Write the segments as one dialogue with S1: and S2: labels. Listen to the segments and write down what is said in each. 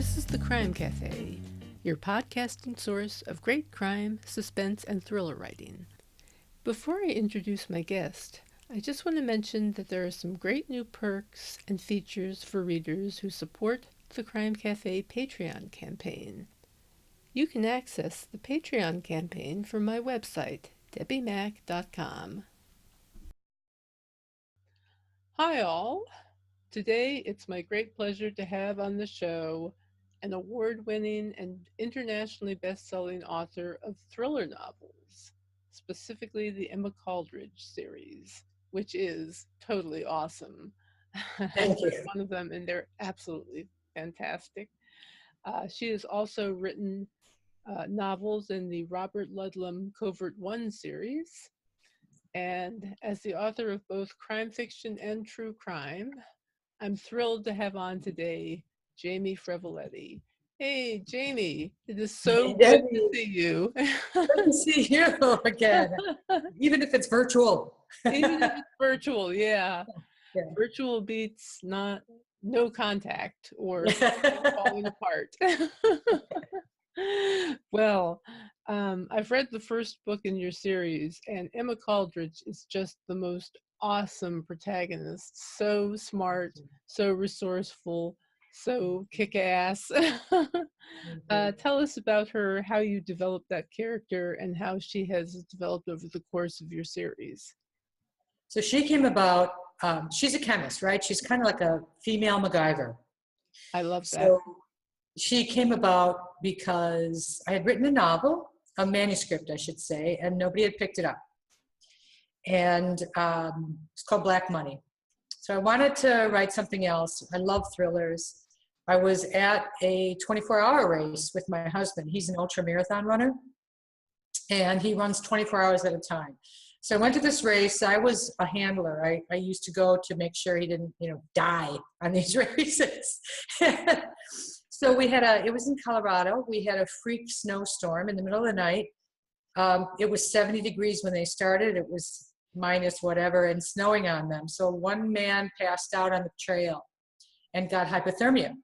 S1: This is The Crime Cafe, your podcasting source of great crime, suspense, and thriller writing. Before I introduce my guest, I just want to mention that there are some great new perks and features for readers who support the Crime Cafe Patreon campaign. You can access the Patreon campaign from my website, debbimack.com. Hi all! Today it's my great pleasure to have on the show an award-winning and internationally best-selling author of thriller novels, specifically the Emma Caldridge series, which is totally awesome. I've
S2: Thank you.
S1: read one of them and they're absolutely fantastic. She has also written novels in the Robert Ludlum Covert One series, and as the author of both crime fiction and true crime, I'm thrilled to have on today Jamie Freveletti. Hey, Jamie, it is so good to see you.
S2: Good to see you again, even if it's virtual.
S1: Even if it's virtual, yeah.
S2: Yeah.
S1: Virtual beats no contact or falling apart. Well, I've read the first book in your series, and Emma Caldridge is just the most awesome protagonist. So smart, so resourceful, so kick-ass. Tell us about her, how you developed that character, and how she has developed over the course of your series.
S2: So she came about, she's a chemist, right? She's kind of like a female MacGyver.
S1: I love that.
S2: So she came about because I had written a novel, a manuscript, I should say, and nobody had picked it up. And it's called Black Money. So I wanted to write something else. I love thrillers. I was at a 24-hour race with my husband. He's an ultra marathon runner, and he runs 24 hours at a time. So I went to this race. I was a handler. I used to go to make sure he didn't, die on these races. So it was in Colorado. We had a freak snowstorm in the middle of the night. It was 70 degrees when they started. It was minus whatever and snowing on them. So one man passed out on the trail and got hypothermia.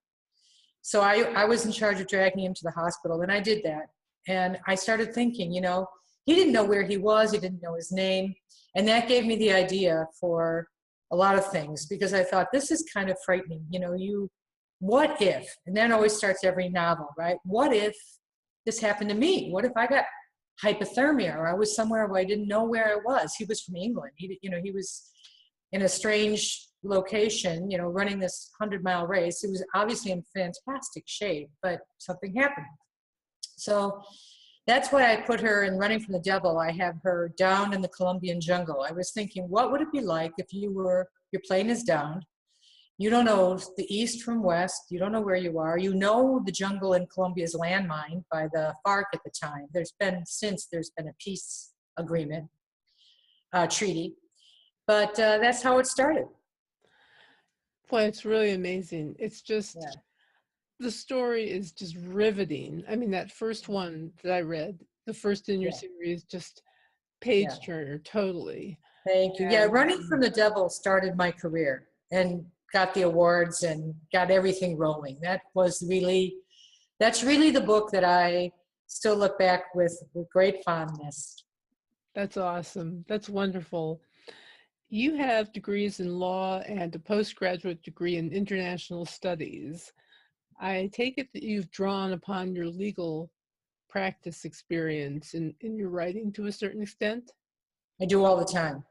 S2: So I was in charge of dragging him to the hospital, and I did that. And I started thinking, he didn't know where he was. He didn't know his name. And that gave me the idea for a lot of things, because I thought, this is kind of frightening. What if, and that always starts every novel, right? What if this happened to me? What if I got hypothermia, or I was somewhere where I didn't know where I was? He was from England. He was in a strange location, running this 100-mile race. He was obviously in fantastic shape, but something happened. So that's why I put her in Running from the Devil. I have her downed in the Colombian jungle. I was thinking, what would it be like if your plane is downed? You don't know the east from west. You don't know where you are. The jungle in Colombia is landmined by the FARC at the time. There's been a peace agreement, treaty. But that's how it started.
S1: Boy, it's really amazing. It's just, the story is just riveting. I mean, that first one that I read, the first in your series, just page turner, totally.
S2: Thank you. Yeah, Running from the Devil started my career and got the awards and got everything rolling. That's really the book that I still look back with great fondness.
S1: That's awesome. That's wonderful. You have degrees in law and a postgraduate degree in international studies. I take it that you've drawn upon your legal practice experience in your writing to a certain extent?
S2: I do all the time.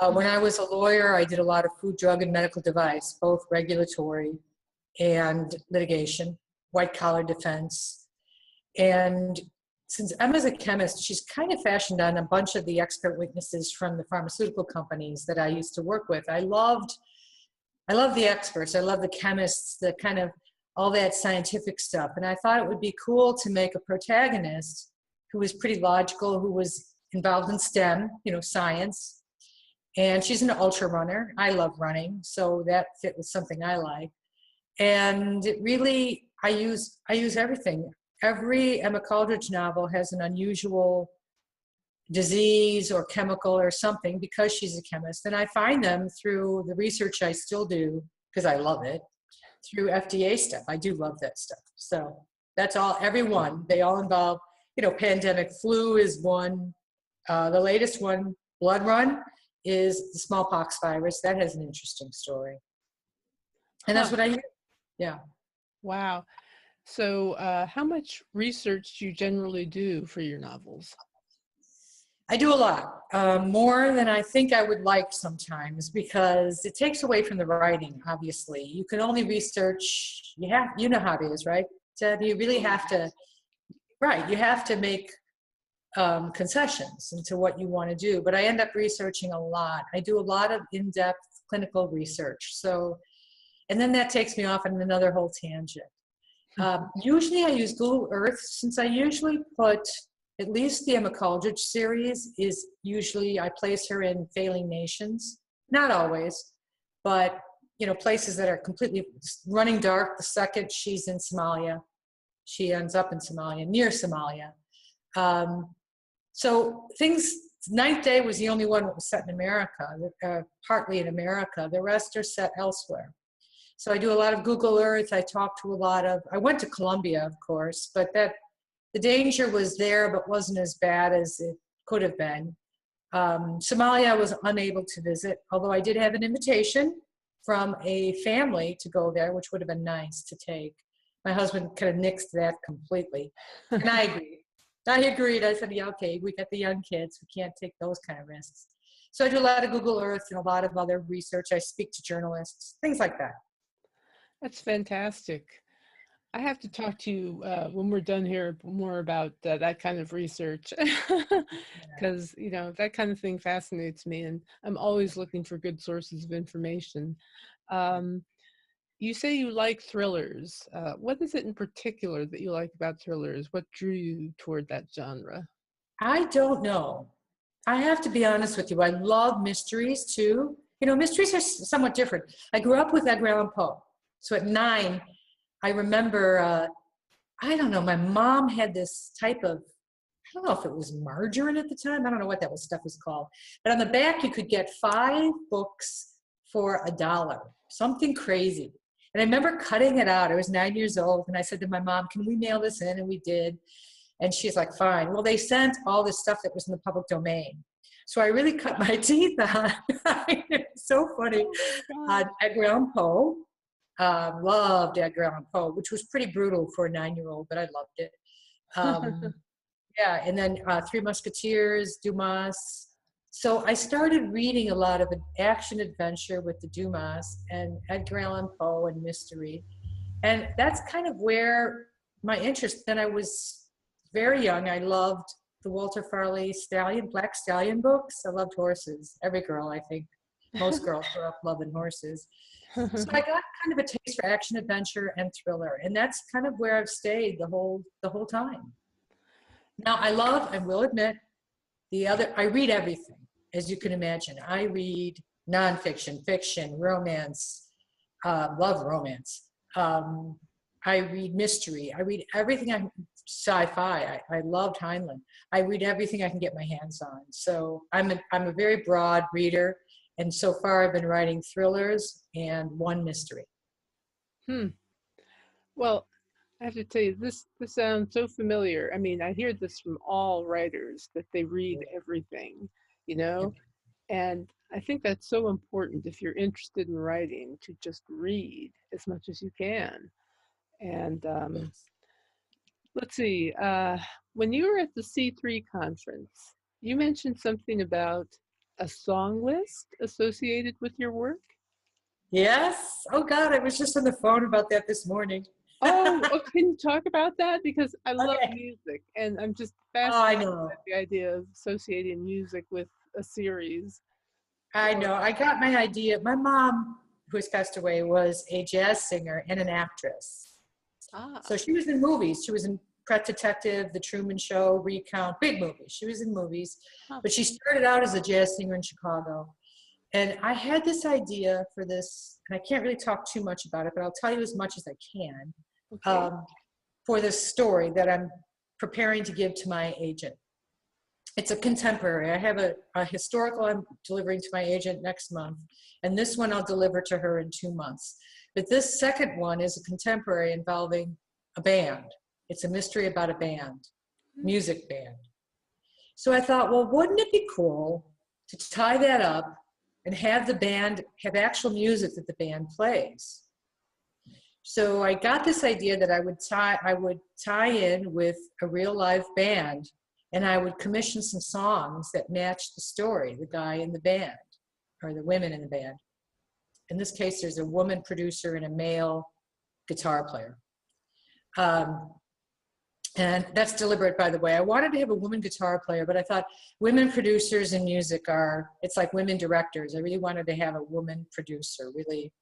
S2: When I was a lawyer, I did a lot of food, drug, and medical device, both regulatory and litigation, white-collar defense. And since Emma's a chemist, she's kind of fashioned on a bunch of the expert witnesses from the pharmaceutical companies that I used to work with. I love the experts. I love the chemists, the kind of all that scientific stuff. And I thought it would be cool to make a protagonist who was pretty logical, who was involved in STEM, science. And she's an ultra runner. I love running, so that fit with something I like. And it really, I use everything. Every Emma Caldridge novel has an unusual disease or chemical or something, because she's a chemist. And I find them through the research I still do, because I love it, through FDA stuff. I do love that stuff. So that's all, everyone, they all involve, pandemic. Flu is one. The latest one, blood run, is the smallpox virus. That has an interesting story. And that's
S1: Huh.
S2: what I hear. Yeah.
S1: Wow. So, how much research do you generally do for your novels?
S2: I do a lot, more than I think I would like sometimes, because it takes away from the writing, obviously. You can only research, you know how it is, right, Deb? You really have to, right, you have to make concessions into what you want to do. But I end up researching a lot. I do a lot of in-depth clinical research. So, and then that takes me off on another whole tangent. Usually I use Google Earth, since I usually put, at least the Emma Coldridge series is usually, I place her in failing nations. Not always, but places that are completely running dark. The second she's in Somalia, she ends up in Somalia, near Somalia. So things, Ninth Day was the only one that was set in America, partly in America. The rest are set elsewhere. So I do a lot of Google Earth. I talk to I went to Colombia, of course, but the danger was there, but wasn't as bad as it could have been. Somalia I was unable to visit, although I did have an invitation from a family to go there, which would have been nice to take. My husband kind of nixed that completely, and I agreed. I said, yeah, okay, we got the young kids. We can't take those kind of risks. So I do a lot of Google Earth and a lot of other research. I speak to journalists, things like that.
S1: That's fantastic. I have to talk to you when we're done here more about that kind of research, because that kind of thing fascinates me, and I'm always looking for good sources of information. You say you like thrillers. What is it in particular that you like about thrillers? What drew you toward that genre?
S2: I don't know. I have to be honest with you. I love mysteries too. Mysteries are somewhat different. I grew up with Edgar Allan Poe. So at 9, I remember, I don't know, my mom had this type of, I don't know if it was margarine at the time. I don't know what that stuff was called. But on the back, you could get 5 books for $1. Something crazy. And I remember cutting it out. I was 9 years old. And I said to my mom, can we mail this in? And we did. And she's like, fine. Well, they sent all this stuff that was in the public domain. So I really cut my teeth on. It's so funny. Edgar Allan Poe. Loved Edgar Allan Poe, which was pretty brutal for a 9-year-old, but I loved it. Yeah, and then Three Musketeers, Dumas. So I started reading a lot of action adventure with the Dumas and Edgar Allan Poe and mystery. And that's kind of where my interest, then I was very young. I loved the Walter Farley Black Stallion books. I loved horses. Every girl, I think, most girls grow up loving horses. So I got kind of a taste for action adventure and thriller, and that's kind of where I've stayed the whole time. Now I will admit, I read everything, as you can imagine. I read nonfiction, fiction, romance, love romance. I read mystery. I read everything. Sci-fi. I loved Heinlein. I read everything I can get my hands on. So I'm a very broad reader. And so far I've been writing thrillers and 1 mystery.
S1: Well, I have to tell you, this sounds so familiar. I mean, I hear this from all writers, that they read everything, and I think that's so important if you're interested in writing, to just read as much as you can. And let's see, when you were at the C3 conference, you mentioned something about a song list associated with your work.
S2: Yes. Oh God, I was just on the phone about that this morning.
S1: Oh, can you talk about that? Because I love music, and I'm just fascinated by the idea of associating music with a series.
S2: I know. I got my idea. My mom, who has passed away, was a jazz singer and an actress. So she was in movies. She was in Pet Detective, The Truman Show, Recount, big movies. She was in movies. But she started out as a jazz singer in Chicago. And I had this idea for this, and I can't really talk too much about it, but I'll tell you as much as I can, for this story that I'm preparing to give to my agent. It's a contemporary. I have a historical I'm delivering to my agent next month, and this one I'll deliver to her in 2 months. But this second one is a contemporary involving a band. It's a mystery about a band, music band. So I thought, well, wouldn't it be cool to tie that up and have the band have actual music that the band plays? So I got this idea that I would tie in with a real live band, and I would commission some songs that matched the story, the guy in the band, or the women in the band. In this case, there's a woman producer and a male guitar player. And that's deliberate, by the way. I wanted to have a woman guitar player, but I thought women producers in music it's like women directors. I really wanted to have a woman producer, really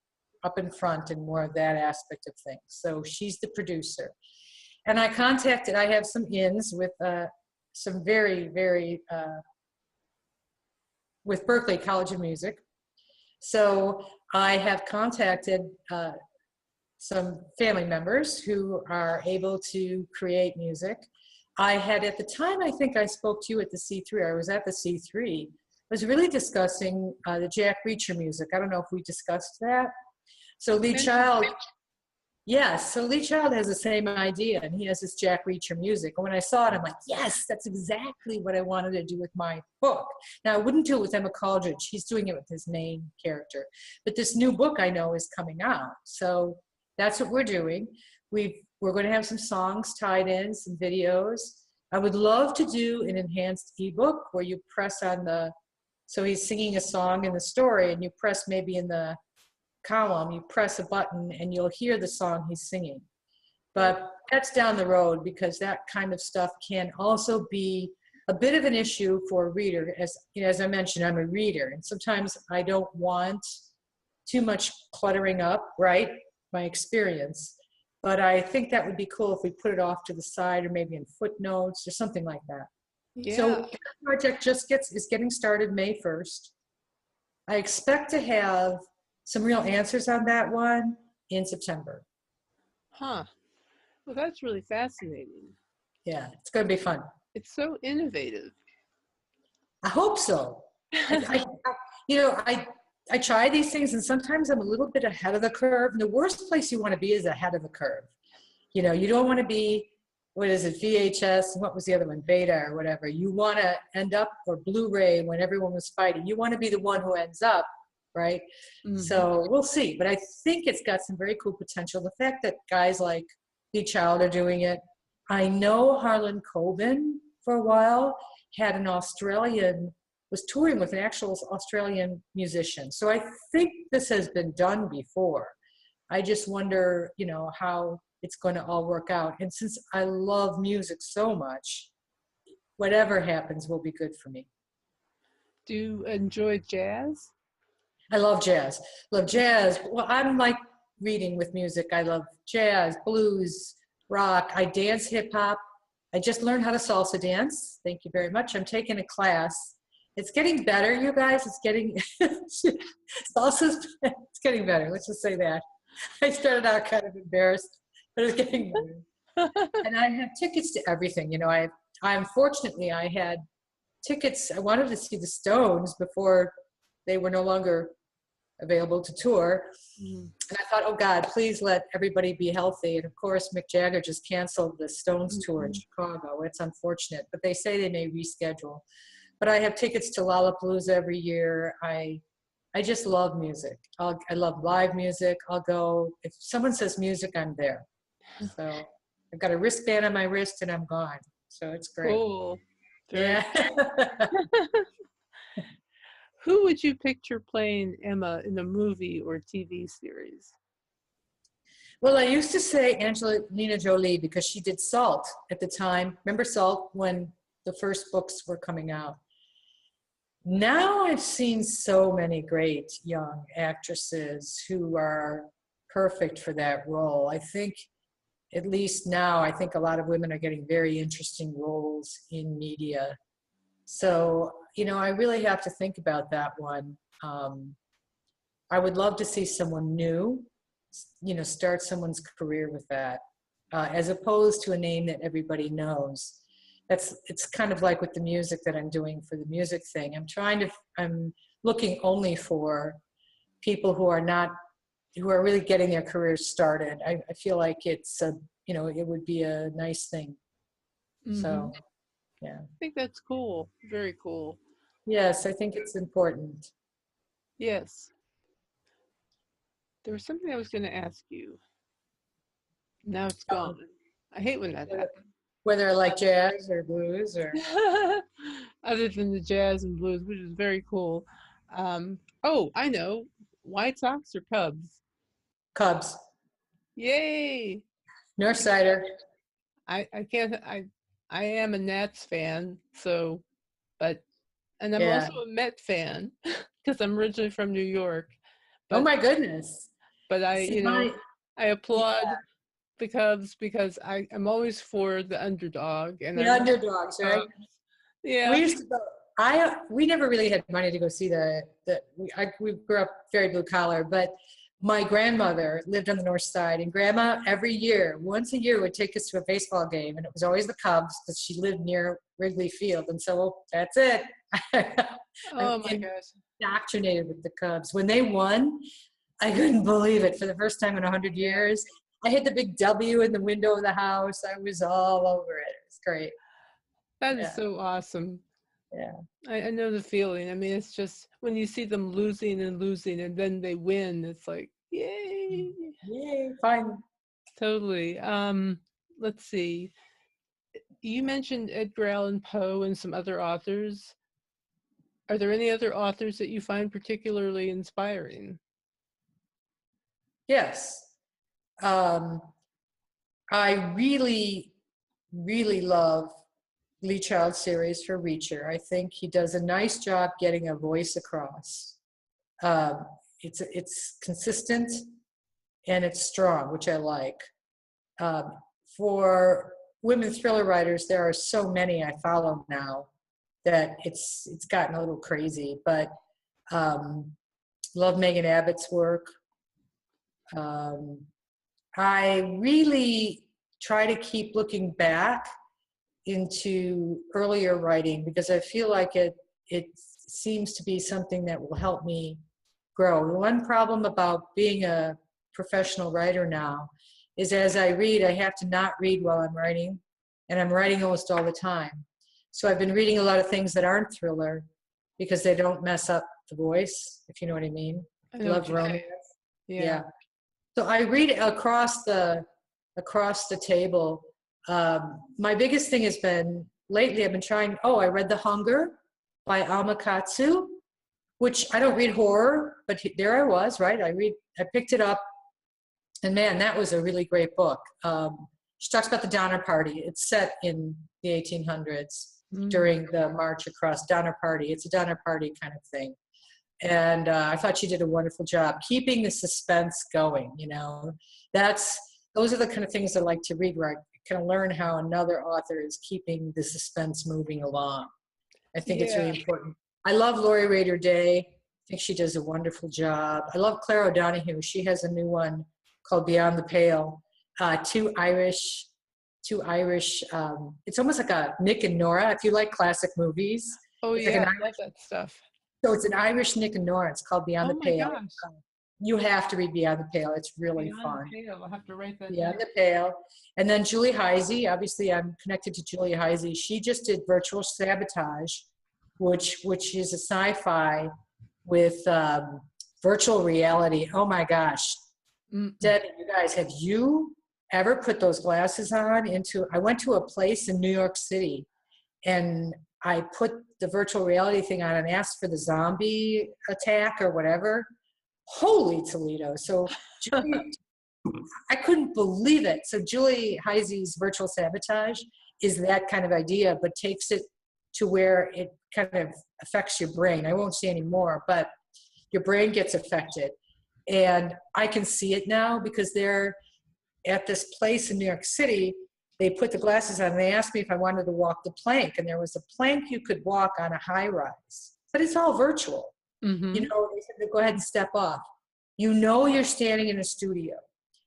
S2: up in front and more of that aspect of things. So she's the producer. And I have some ins with some very, very, with Berklee College of Music. So I have contacted some family members who are able to create music. I had, at the time, I think I spoke to you at the C3, I was at the C3, I was really discussing the Jack Reacher music. I don't know if we discussed that. So Lee Child, yes, so Lee Child has the same idea, and he has this Jack Reacher music. And when I saw it, I'm like, yes, that's exactly what I wanted to do with my book. Now, I wouldn't do it with Emma Caldridge. He's doing it with his main character. But this new book I know is coming out. So that's what we're doing. We're going to have some songs tied in, some videos. I would love to do an enhanced ebook where you press on so he's singing a song in the story, and you press maybe in the column, you press a button and you'll hear the song he's singing. But that's down the road, because that kind of stuff can also be a bit of an issue for a reader. As I mentioned, I'm a reader, and sometimes I don't want too much cluttering up, right? My experience. But I think that would be cool if we put it off to the side, or maybe in footnotes or something like that.
S1: Yeah.
S2: So the project is getting started May 1st. I expect to have some real answers on that one in September.
S1: Huh. Well, that's really fascinating.
S2: Yeah, it's going to be fun.
S1: It's so innovative.
S2: I hope so. I try these things, and sometimes I'm a little bit ahead of the curve. And the worst place you want to be is ahead of the curve. You don't want to be, what is it, VHS, and what was the other one, Beta or whatever. You want to end up, or Blu-ray, when everyone was fighting. You want to be the one who ends up, right? Mm-hmm. So we'll see. But I think it's got some very cool potential. The fact that guys like Lee Child are doing it. I know Harlan Coben for a while was touring with an actual Australian musician. So I think this has been done before. I just wonder, how it's going to all work out. And since I love music so much, whatever happens will be good for me.
S1: Do you enjoy jazz?
S2: I love jazz. Well, I'm like reading with music. I love jazz, blues, rock. I dance hip hop. I just learned how to salsa dance. Thank you very much. I'm taking a class. It's getting better, you guys. It's getting, it's getting better. Let's just say that. I started out kind of embarrassed, but it's getting better. And I have tickets to everything. Unfortunately, I had tickets. I wanted to see the Stones before they were no longer available to tour. And I thought, oh God, please let everybody be healthy. And of course, Mick Jagger just canceled the Stones tour in Chicago. It's unfortunate, but they say they may reschedule. But I have tickets to Lollapalooza every year. I just love music. I love live music. I'll go, if someone says music, I'm there. So I've got a wristband on my wrist and I'm gone. So it's great.
S1: Cool.
S2: Yeah.
S1: Who would you picture playing Emma in a movie or TV series?
S2: Well, I used to say Angelina Jolie, because she did Salt at the time. Remember Salt, when the first books were coming out? Now I've seen so many great young actresses who are perfect for that role. I think, at least now, I think a lot of women are getting very interesting roles in media. So, I really have to think about that one. I would love to see someone new, start someone's career with that, as opposed to a name that everybody knows. It's kind of like with the music that I'm doing for the music thing. I'm looking only for people who are not who are really getting their careers started. I feel like it's a, you know, it would be a nice thing.
S1: Mm-hmm.
S2: So, yeah.
S1: I think that's cool. Very cool.
S2: Yes, I think it's important.
S1: Yes. There was something I was going to ask you. Now it's
S2: Um,
S1: gone. I hate when that
S2: whether,
S1: happens.
S2: whether I like jazz or blues or
S1: Other than the jazz and blues, which is very cool. Oh, I know. White Sox or Cubs?
S2: Cubs,
S1: Yay!
S2: Northsider.
S1: I can't I am a Nats fan, so but and I'm
S2: Yeah.
S1: also a Met fan because I'm originally from New York.
S2: Oh
S1: But
S2: my goodness.
S1: I,
S2: See,
S1: you know,
S2: my,
S1: I
S2: yeah,
S1: applaud the Cubs because I'm always for the underdog and I
S2: the
S1: root
S2: underdogs,
S1: for the
S2: right?
S1: Cubs.
S2: We
S1: Yeah.
S2: used to go. We never really had money to go see we grew up very blue collar, but my grandmother lived on the north side, and grandma every year, once a year, would take us to a baseball game, and it was always the Cubs because she lived near Wrigley Field, and so that's it. I'm
S1: Oh my gosh.
S2: indoctrinated with the Cubs. When they won, I couldn't believe it. For the first time in 100
S1: Yeah.
S2: years, I hit the big W in the window of the house. I was all over it. It was great.
S1: That is
S2: Yeah,
S1: so awesome.
S2: yeah.
S1: I know the feeling. I mean, it's just when you see them losing and losing and then they win, it's like, yay.
S2: Yay, fine.
S1: Totally. Let's see. You mentioned Edgar Allan Poe and some other authors. Are there any other authors that you find particularly inspiring?
S2: Yes. Um, I really, really love Lee Child series for Reacher. I think he does a nice job getting a voice across. Um, it's consistent and it's strong, which I like. Um, for women thriller writers, there are so many I follow now that it's gotten a little crazy. But um, love Megan Abbott's work. Um, I really try to keep looking back into earlier writing because I feel like it seems to be something that will help me grow. The one problem about being a professional writer now is as I read, I have to not read while I'm writing, and I'm writing almost all the time. So I've been reading a lot of things that aren't thriller because they don't mess up the voice, if you know what I mean.
S1: I
S2: I
S1: know
S2: love
S1: what you're saying.
S2: romance.
S1: Yeah.
S2: Yeah. So I read across the table. My biggest thing has been lately. I've been trying. Oh, I read The Hunger by Alma Katsu, which I don't read horror, but there I was. Right, I picked it up, and man, that was a really great book. She talks about the Donner Party. It's set in the 1800s
S1: Mm.
S2: during the march across Donner Party. It's a Donner Party kind of thing. And I thought she did a wonderful job keeping the suspense going. You know, those are the kind of things I like to read, where I kind of learn how another author is keeping the suspense moving along. I think it's
S1: Yeah.
S2: really important. I love Lori Raider Day. I think she does a wonderful job. I love Claire O'Donoghue. She has a new one called Beyond the Pale. Two Irish. It's almost like a Nick and Nora. If you like classic movies,
S1: Oh
S2: it's like
S1: yeah,
S2: an
S1: I love
S2: Irish.
S1: that stuff.
S2: So it's an Irish Nick and Nora. It's called Beyond
S1: Oh
S2: the
S1: my
S2: Pale.
S1: gosh.
S2: You have to read Beyond the Pale. It's really
S1: Beyond
S2: fun.
S1: the Pale. I'll have to write that down.
S2: Beyond the Pale. And then Julie Heisey. Obviously, I'm connected to Julie Heisey. She just did Virtual Sabotage, which is a sci-fi with virtual reality. Oh my gosh.
S1: Mm.
S2: Debbi, you guys, have you ever put those glasses on I went to a place in New York City, and I put the virtual reality thing on and asked for the zombie attack or whatever. Holy Toledo. So Julie, I couldn't believe it. So Julie Heisey's Virtual Sabotage is that kind of idea, but takes it to where it kind of affects your brain. I won't say any more, but your brain gets affected. And I can see it now because they're at this place in New York City. They put the glasses on and they asked me if I wanted to walk the plank. And there was a plank you could walk on a high rise, but it's all virtual.
S1: Mm-hmm.
S2: You know, they said, go ahead and step off. You know, you're standing in a studio.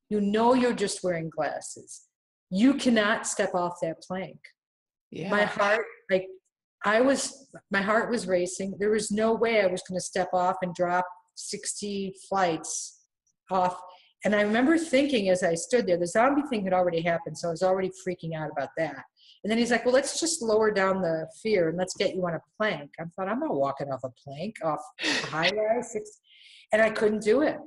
S2: You know, you're just wearing glasses. You cannot step off that plank.
S1: Yeah.
S2: My heart was racing. There was no way I was going to step off and drop 60 flights off. And I remember thinking as I stood there, the zombie thing had already happened, so I was already freaking out about that. And then he's like, well, let's just lower down the fear and let's get you on a plank. I thought, I'm not walking off a plank, off a high rise. And I couldn't do it.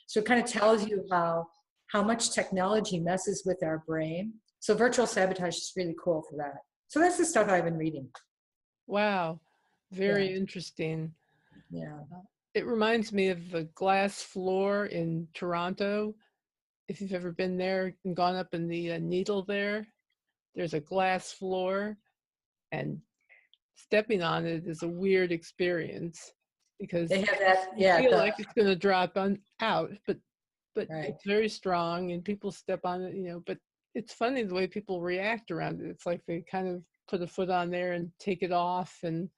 S2: So it kind of tells you how much technology messes with our brain. So virtual sabotage is really cool for that. So that's the stuff I've been reading.
S1: Wow. Very interesting.
S2: Yeah.
S1: It reminds me of the glass floor in Toronto. If you've ever been there and gone up in the Needle there's a glass floor, and stepping on it is a weird experience because
S2: They have that,
S1: you feel like it's going to drop out, but
S2: right.
S1: It's very strong and people step on it, but it's funny the way people react around it. It's like they kind of put a foot on there and take it off. And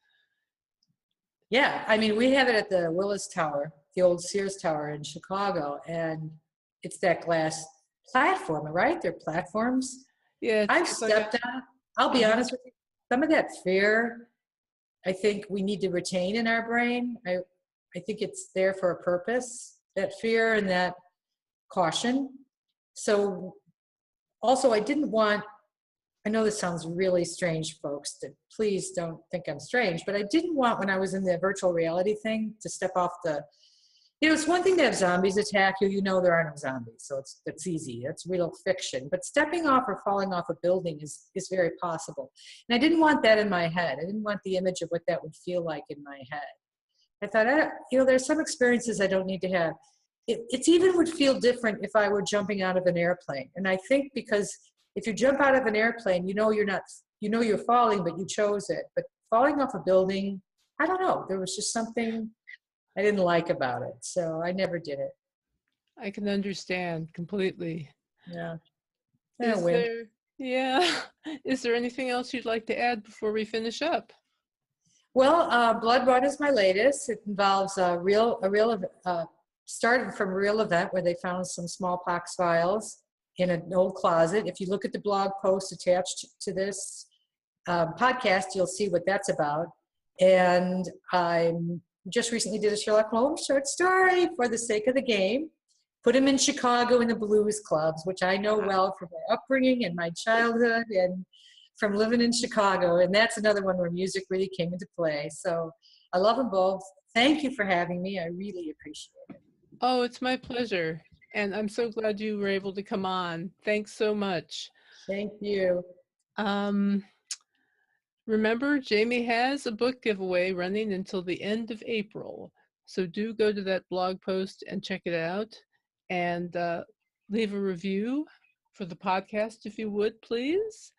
S2: yeah, I mean, we have it at the Willis Tower, the old Sears Tower in Chicago, and it's that glass platform, right? They're platforms.
S1: yeah,
S2: I've stepped on. I'll be honest with you. Some of that fear, I think we need to retain in our brain. I think it's there for a purpose, that fear and that caution. So also, I know this sounds really strange, folks, please don't think I'm strange, but I didn't want, when I was in the virtual reality thing, to step off it's one thing to have zombies attack you, there are no zombies, so it's easy, it's real fiction, but stepping off or falling off a building is very possible. And I didn't want that in my head. I didn't want the image of what that would feel like in my head. I thought, there's some experiences I don't need to have. It even would feel different if I were jumping out of an airplane. And I think because if you jump out of an airplane, you're falling, but you chose it. But falling off a building, I don't know. There was just something I didn't like about it. So I never did it.
S1: I can understand completely.
S2: Yeah.
S1: Is there anything else you'd like to add before we finish up?
S2: Well, Blood Run is my latest. It involves started from a real event where they found some smallpox vials in an old closet. If you look at the blog post attached to this podcast, you'll see what that's about. And I just recently did a Sherlock Holmes short story for the sake of the game. Put him in Chicago in the blues clubs, which I know well from my upbringing and my childhood and from living in Chicago. And that's another one where music really came into play. So I love them both. Thank you for having me. I really appreciate it.
S1: Oh, it's my pleasure. And I'm so glad you were able to come on. Thanks so much.
S2: Thank you.
S1: Remember, Jamie has a book giveaway running until the end of April. So do go to that blog post and check it out, and leave a review for the podcast if you would, please.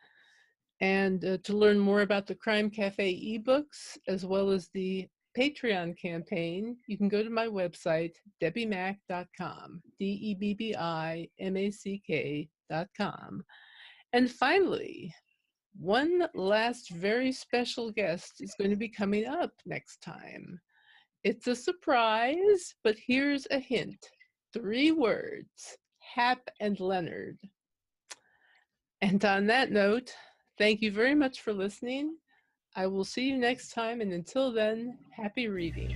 S1: And to learn more about the Crime Cafe ebooks, as well as the Patreon campaign, you can go to my website, debbimack.com, DEBBIMACK.com. And finally, one last very special guest is going to be coming up next time. It's a surprise, but here's a hint. 3 words, Hap and Leonard. And on that note, thank you very much for listening. I will see you next time, and until then, happy reading.